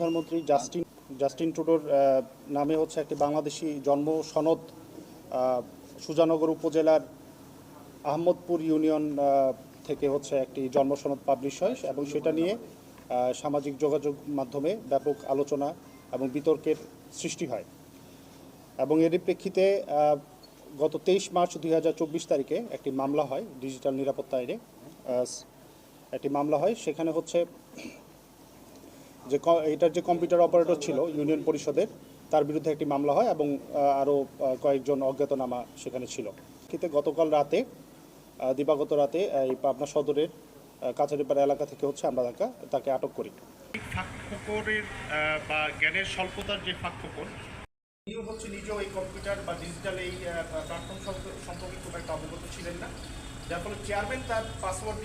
প্রধানমন্ত্রী জাস্টিন ট্রুডোর নামে হচ্ছে একটি বাংলাদেশি জন্ম সনদ সুজানগর উপজেলার আহমদপুর ইউনিয়ন থেকে হচ্ছে একটি জন্ম সনদ পাবলিশ হয় এবং সেটা নিয়ে সামাজিক যোগাযোগ মাধ্যমে ব্যাপক আলোচনা এবং বিতর্কের সৃষ্টি হয়। এবং এরই প্রেক্ষিতে গত 23 মার্চ 2024 তারিখে একটি মামলা হয় ডিজিটাল নিরাপত্তা আইনে। একটি মামলা হয়, সেখানে হচ্ছে যে এটার যে কম্পিউটার অপারেটর ছিল ইউনিয়ন পরিষদের, তার বিরুদ্ধে একটি মামলা হয় এবং আরও কয়েকজন অজ্ঞাতনামা সেখানে ছিল। কিন্তু গতকাল রাতে দিবাগত রাতে এই পাবনা সদরের কাছারিপাড়া এলাকা থেকে হচ্ছে আমরা তাকে আটক করি। ফাঁকফোকরের বা জ্ঞানের স্বল্পতার যে ফাঁকফোকর, উনিও হচ্ছে নিজেও এই কম্পিউটার বা ডিজিটাল এই প্ল্যাটফর্ম সম্পর্কে খুব একটা অবগত ছিলেন না, যার ফলে চেয়ারম্যান তার পাসওয়ার্ড